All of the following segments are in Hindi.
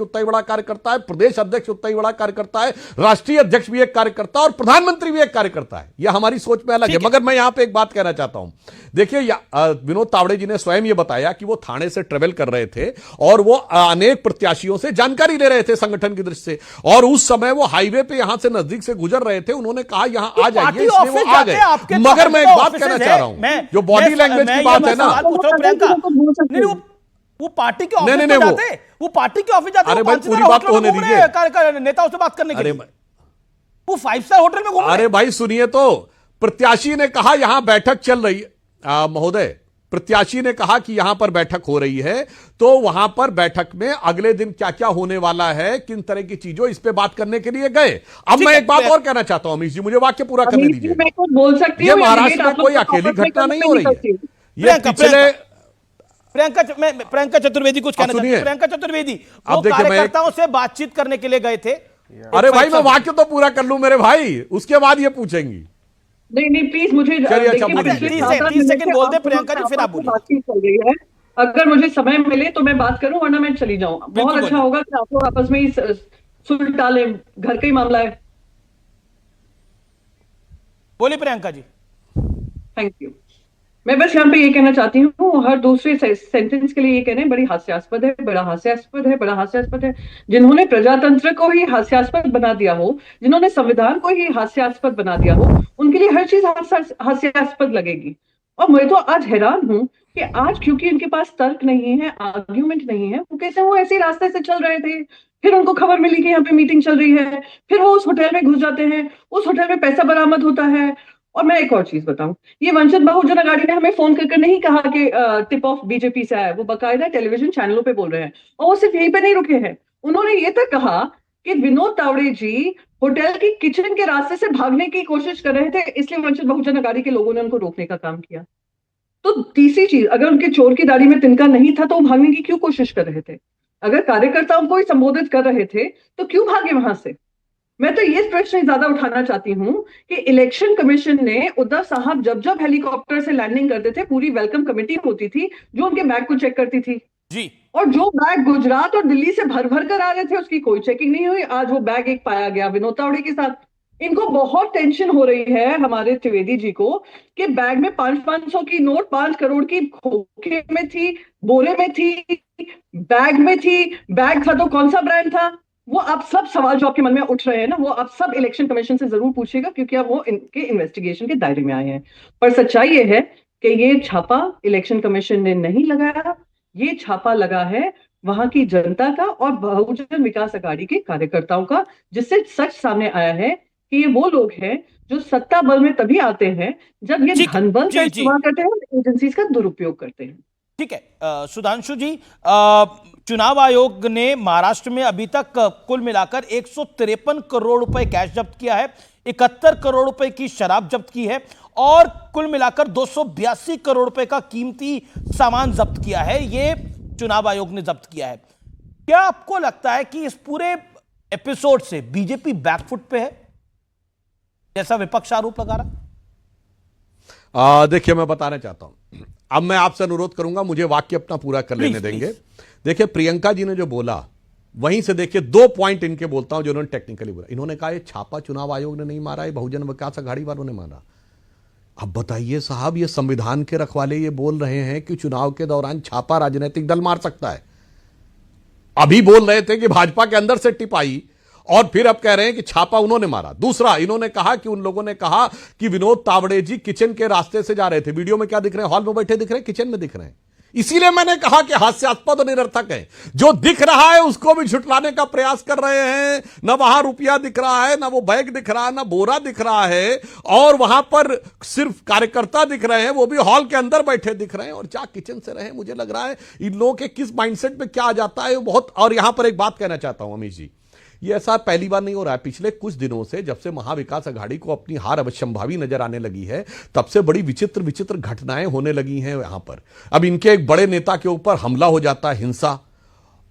उतना ही बड़ा कार्यकर्ता है, प्रदेश अध्यक्ष उतना ही बड़ा कार्यकर्ता है, राष्ट्रीय अध्यक्ष भी एक कार्यकर्ता और प्रधानमंत्री भी एक कार्यकर्ता है। यह हमारी सोच में अलग है। मगर मैं यहां पे एक बात कहना चाहता हूं, देखिए विनोद तावड़े जी ने स्वयं यह बताया कि वो थाने से ट्रेवल कर रहे थे और वो अनेक प्रत्याशियों से जानकारी ले रहे थे संगठन की दृष्टि से, और उस समय वो हाईवे पे यहां से नजदीक से गुजर रहे थे। उन्होंने कहा यहां आ जाइए, इसलिए वो आ गए। मगर मैं एक बात कहना चाह रहा हूं, जो बॉडी लैंग्वेज की बात है ना, वो पार्टी के ऑफिस में जाते, वो पार्टी के ऑफिस जाते, अरे भाई पूरी बात तो होने दीजिए, नेताओं से बात करने के लिए वो 5 स्टार होटल में घूम रहे। अरे भाई सुनिए तो, प्रत्याशी ने कहा यहां बैठक चल रही है, महोदय प्रत्याशी ने कहा कि यहां पर बैठक हो रही है, तो वहां पर बैठक में अगले दिन क्या क्या होने वाला है, किन तरह की चीजों, इस पे बात करने के लिए गए। अब मैं एक बात और कहना चाहता हूं अमीश जी, मुझे वाक्य पूरा करने दीजिए। बोल सकती ये महाराष्ट्र में कोई अकेली घटना नहीं हो रही है, ये पिछले प्रियंका चतुर्वेदी कुछ कहना चाहती है। प्रियंका चतुर्वेदी वो कार्यकर्ताओं से बातचीत करने के लिए गए थे। अरे भाई मैं वाक्य तो पूरा कर लूं मेरे भाई, उसके बाद ये पूछेंगी। नहीं प्लीज मुझे 30 सेकंड बोल दे प्रियंका जी, फिर आप बोलिए। बातचीत चल रही है, अगर मुझे समय मिले तो मैं बात करूं, वरना मैं चली जाऊं। बहुत अच्छा होगा कि आप लोग आपस में ही सुलझा लें, घर का ही मामला है। बोलिए प्रियंका जी। Thank you. मैं बस यहाँ पे ये कहना चाहती हूँ, हर दूसरे सेंटेंस के लिए ये कहने बड़ी हास्यास्पद है, बड़ा हास्यास्पद है, बड़ा हास्यास्पद है। जिन्होंने प्रजातंत्र को ही हास्यास्पद बना दिया हो, जिन्होंने संविधान को ही हास्यास्पद बना दिया हो, उनके लिए हर चीज हास्यास्पद लगेगी। और मैं तो आज हैरान हूँ कि आज क्योंकि इनके पास तर्क नहीं है, आर्ग्यूमेंट नहीं है, वो कैसे वो ऐसे रास्ते से चल रहे थे। फिर उनको खबर मिली कि यहाँ पे मीटिंग चल रही है, फिर वो उस होटल में घुस जाते हैं, उस होटल में पैसा बरामद होता है। और मैं एक और चीज बताऊं, ये वंचित बहुजन अघाड़ी ने हमें फोन करके नहीं कहा कि टिप ऑफ बीजेपी से आया, वो बाकायदा टेलीविजन चैनलों पे बोल रहे हैं। और वो सिर्फ यहीं पे नहीं रुके हैं, उन्होंने ये तक कहा कि विनोद तावड़े जी होटल की किचन के रास्ते से भागने की कोशिश कर रहे थे, इसलिए वंचित बहुजन अघाड़ी के लोगों ने उनको रोकने का काम किया। तो तीसरी चीज, अगर उनके चोर की दाढ़ी में तिनका नहीं था तो वो भागने की क्यों कोशिश कर रहे थे? अगर कार्यकर्ताओं को ही संबोधित कर रहे थे तो क्यों भागे वहां से? मैं तो ये प्रश्न ज्यादा उठाना चाहती हूँ कि इलेक्शन कमीशन ने उद्धव साहब जब जब हेलीकॉप्टर से लैंडिंग करते थे, पूरी वेलकम कमेटी होती थी जो उनके बैग को चेक करती थी जी, और जो बैग गुजरात और दिल्ली से भर भर कर आ रहे थे उसकी कोई चेकिंग नहीं हुई। आज वो बैग एक पाया गया विनोद तावड़े के साथ। इनको बहुत टेंशन हो रही है हमारे त्रिवेदी जी को कि बैग में 500 की नोट 5 करोड़ की खोखे में थी, बोरे में थी, बैग में थी, बैग था तो कौन सा ब्रांड था। वो आप सब सवाल जो आपके मन में उठ रहे हैं ना, वो आप सब इलेक्शन कमीशन से जरूर पूछिएगा, क्योंकि अब वो इनके इन्वेस्टिगेशन के दायरे में आए हैं। पर सच्चाई ये है कि ये छापा इलेक्शन कमीशन ने नहीं लगाया, ये छापा लगा है वहां की जनता का और बहुजन विकास अघाड़ी के कार्यकर्ताओं का, जिससे सच सामने आया है कि ये वो लोग हैं जो सत्ता बल में तभी आते हैं जब ये धन बल का इस्तेमाल करते हैं और एजेंसीज का दुरुपयोग करते हैं। ठीक है सुधांशु जी, चुनाव आयोग ने महाराष्ट्र में अभी तक कुल मिलाकर 153 करोड़ रुपए कैश जब्त किया है, 71 करोड़ रुपए की शराब जब्त की है और कुल मिलाकर 282 करोड़ रुपए का कीमती सामान जब्त किया है। ये चुनाव आयोग ने जब्त किया है। क्या आपको लगता है कि इस पूरे एपिसोड से बीजेपी बैकफुट पे है, जैसा विपक्ष आरोप लगा रहा? देखिए मैं बताना चाहता हूं, अब मैं आपसे अनुरोध करूंगा मुझे वाक्य अपना पूरा कर लेने देंगे। देखिए प्रियंका जी ने जो बोला वहीं से देखिए 2 पॉइंट इनके बोलता हूं जो उन्होंने टेक्निकली बोला। इन्होंने कहा ये छापा चुनाव आयोग ने नहीं मारा, है बहुजन विकास अघाड़ी वालों ने मारा। अब बताइए साहब, ये संविधान के रखवाले ये बोल रहे हैं कि चुनाव के दौरान छापा राजनीतिक दल मार सकता है। अभी बोल रहे थे कि भाजपा के अंदर से टिप आई और फिर अब कह रहे हैं कि छापा उन्होंने मारा। दूसरा, इन्होंने कहा कि उन लोगों ने कहा कि विनोद तावड़े जी किचन के रास्ते से जा रहे थे। वीडियो में क्या दिख रहे हैं? हॉल में बैठे दिख रहे हैं, किचन में दिख रहे हैं। इसीलिए मैंने कहा कि हास्यास्पद और निरर्थक है। जो दिख रहा है उसको भी झुटलाने का प्रयास कर रहे हैं। ना वहां रुपया दिख रहा है, ना वो बैग दिख रहा है, ना बोरा दिख रहा है, और वहां पर सिर्फ कार्यकर्ता दिख रहे हैं, वो भी हॉल के अंदर बैठे दिख रहे हैं और जा किचन से रहे। मुझे लग रहा है इन लोगों के किस माइंडसेट में क्या आ जाता है बहुत। और यहां पर एक बात कहना चाहता हूं अमीश जी, ये ऐसा पहली बार नहीं हो रहा है। पिछले कुछ दिनों से जब से महाविकास अघाड़ी को अपनी हार अवश्यंभावी नजर आने लगी है, तब से बड़ी विचित्र विचित्र घटनाएं होने लगी हैं यहां पर। अब इनके एक बड़े नेता के ऊपर हमला हो जाता है, हिंसा,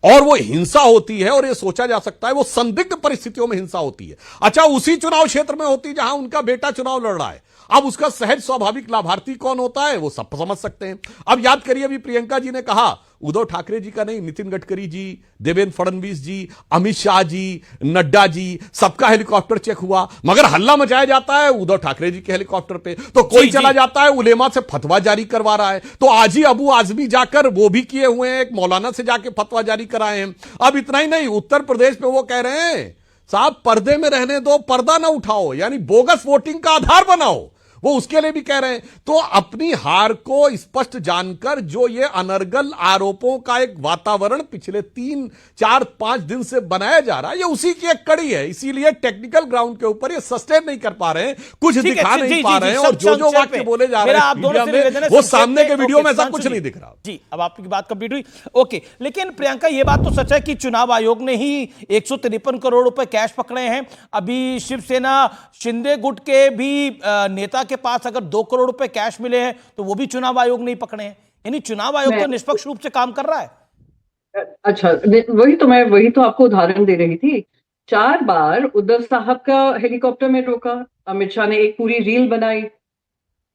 और वो हिंसा होती है और ये सोचा जा सकता है वो संदिग्ध परिस्थितियों में हिंसा होती है। अच्छा, उसी चुनाव क्षेत्र में होती जहां उनका बेटा चुनाव लड़ रहा है। अब उसका सहज स्वाभाविक लाभार्थी कौन होता है वो सब समझ सकते हैं। अब याद करिए, अभी प्रियंका जी ने कहा उद्धव ठाकरे जी का नहीं, नितिन गडकरी जी, देवेंद्र फडणवीस जी, अमित शाह जी, नड्डा जी, सबका हेलीकॉप्टर चेक हुआ, मगर हल्ला मचाया जाता है उद्धव ठाकरे जी के हेलीकॉप्टर पे। तो कोई चला जाता है उलेमा से फतवा जारी करवा रहा है, तो आज ही अबू आजमी जाकर वो भी किए हुए हैं, एक मौलाना से जाके फतवा जारी कराए हैं। अब इतना ही नहीं, उत्तर प्रदेश पे वो कह रहे हैं साहब पर्दे में रहने दो, पर्दा ना उठाओ, यानी बोगस वोटिंग का आधार बनाओ, वो उसके लिए भी कह रहे हैं। तो अपनी हार को स्पष्ट जानकर जो ये अनर्गल आरोपों का एक वातावरण पिछले 3, 4, 5 दिन से बनाया जा रहा है, ये उसी की एक कड़ी है। इसीलिए टेक्निकल ग्राउंड के ऊपर ये सस्टेन नहीं कर पा रहे हैं, कुछ दिखा नहीं पा रहे हैं, और जो वाक्य बोले जा रहे हैं मीडिया में, वो सामने के वीडियो में ऐसा कुछ नहीं दिख रहा। जी, अब आपकी बात कंप्लीट हुई। ओके, लेकिन प्रियंका ये बात तो सच है कि चुनाव आयोग ने ही 153 करोड़ रुपए कैश पकड़े हैं। अभी शिवसेना शिंदे गुट के भी नेता के पास अगर 2 करोड़ रुपए कैश मिले हैं तो वो भी चुनाव आयोग नहीं पकड़े हैं। यानी चुनाव आयोग तो निष्पक्ष रूप से काम कर रहा है। अच्छा, वही तो आपको उदाहरण दे रही थी। 4 बार उद्धव साहब का हेलीकॉप्टर में रोका, अमित शाह ने एक पूरी रील बनाई,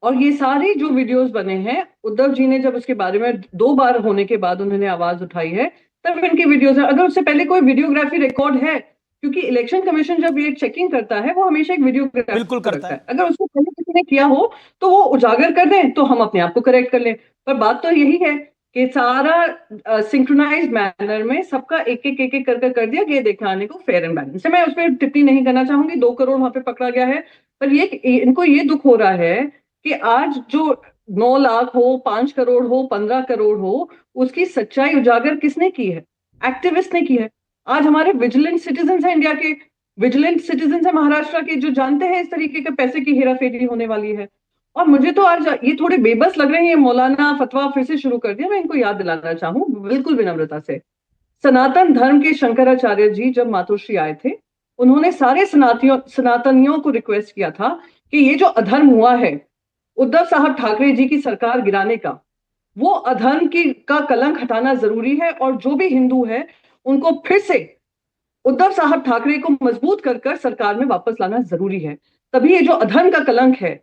और ये सारे जो वीडियोस बने हैं, उद्धव जी ने जब उसके बारे में 2 बार होने के बाद उन्होंने आवाज उठाई है, तब इनके वीडियोस है। अगर उससे पहले कोई वीडियोग्राफी रिकॉर्ड है, क्योंकि इलेक्शन कमीशन जब ये चेकिंग करता है वो हमेशा एक वीडियोग्राफी बिल्कुल करता है। अगर उसको पहले किसी ने किया हो तो वो उजागर कर दें, तो हम अपने आप को करेक्ट कर लें। पर बात तो यही है कि सारा सिंक्रोनाइज्ड मैनर में सबका एक एक कर दिया कि ये दिखाने को फेयर एंड बैलेंस है। मैं उस पर टिप्पणी नहीं करना चाहूंगी, 2 करोड़ वहां पे पकड़ा गया है, पर ये इनको ये दुख हो रहा है कि आज जो 9 लाख हो, 5 करोड़ हो, 15 करोड़ हो, उसकी सच्चाई उजागर किसने की है? एक्टिविस्ट ने की है। आज हमारे विजिलेंट सिटीजन है, इंडिया के विजिलेंट सिटीजन है महाराष्ट्र के, जो जानते हैं इस तरीके के पैसे की हेराफेरी होने वाली है। और मुझे तो आज ये थोड़े बेबस लग रहे हैं, मौलाना फतवा फिर से शुरू कर दिया। मैं इनको याद दिलाना चाहूँ बिल्कुल विनम्रता से, सनातन धर्म के शंकराचार्य जी जब मातोश्री आए थे, उन्होंने सारे सनातनियों को रिक्वेस्ट किया था कि ये जो अधर्म हुआ है उद्धव साहब ठाकरे जी की सरकार गिराने का, वो अधर्म का कलंक हटाना जरूरी है, और जो भी हिंदू है उनको फिर से उद्धव साहब ठाकरे को मजबूत कर सरकार में वापस लाना जरूरी है। तभी ये जो अधर्म का कलंक है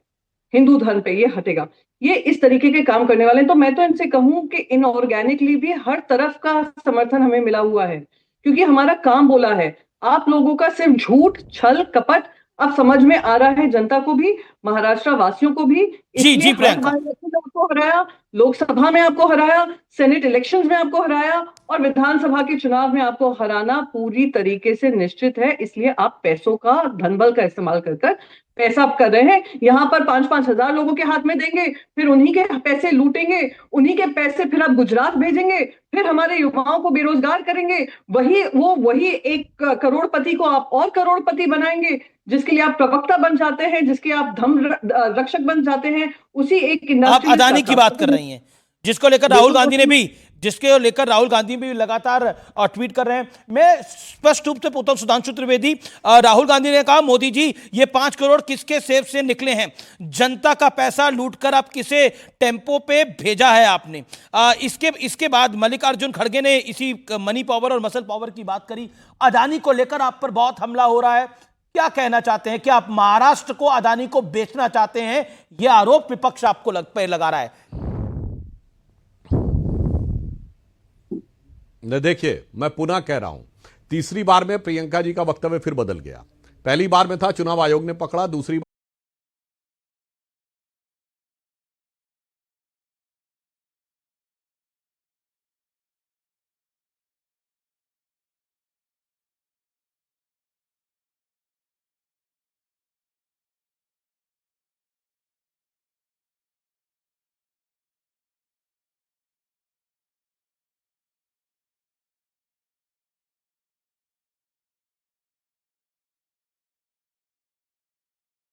हिंदू धर्म पे, ये हटेगा। ये इस तरीके के काम करने वाले हैं। तो मैं तो इनसे कहूं कि इनऑर्गेनिकली भी हर तरफ का समर्थन हमें मिला हुआ है, क्योंकि हमारा काम बोला है। आप लोगों का सिर्फ झूठ, छल, कपट अब समझ में आ रहा है जनता को भी, महाराष्ट्र वासियों को भी। जी प्रियंका, आपको हराया, लोकसभा में आपको हराया, सेनेट इलेक्शंस में आपको हराया, और विधानसभा के चुनाव में आपको हराना पूरी तरीके से निश्चित है। इसलिए आप पैसों का, धनबल का इस्तेमाल कर पैसा आप कर रहे हैं। यहाँ पर 5-5 हजार लोगों के हाथ में देंगे, फिर उन्हीं के पैसे लूटेंगे, उन्हीं के पैसे फिर आप गुजरात भेजेंगे, फिर हमारे युवाओं को बेरोजगार करेंगे। वही 1 करोड़पति को आप और करोड़पति बनाएंगे, जिसके लिए आप प्रवक्ता बन जाते हैं, जिसके आप धर्म रक्षक बन जाते हैं। उसी एक आप अदानी की बात कर रही हैं, जिसके लेकर राहुल गांधी भी लगातार ट्वीट कर रहे हैं। मैं स्पष्ट रूप से पूछता हूं सुधांशु त्रिवेदी, राहुल गांधी ने कहा मोदी जी ये 5 करोड़ किसके सेब से निकले हैं? जनता का पैसा लूटकर आप किसे टेम्पो पे भेजा है आपने? इसके बाद मल्लिकार्जुन खड़गे ने इसी मनी पावर और मसल पावर की बात करी। अदानी को लेकर आप पर बहुत हमला हो रहा है, क्या कहना चाहते हैं? क्या आप महाराष्ट्र को अदानी को बेचना चाहते हैं? यह आरोप विपक्ष आपको लगा रहा है। देखिए, मैं पुनः कह रहा हूं, तीसरी बार में प्रियंका जी का वक्तव्य फिर बदल गया। पहली बार में था चुनाव आयोग ने पकड़ा, दूसरी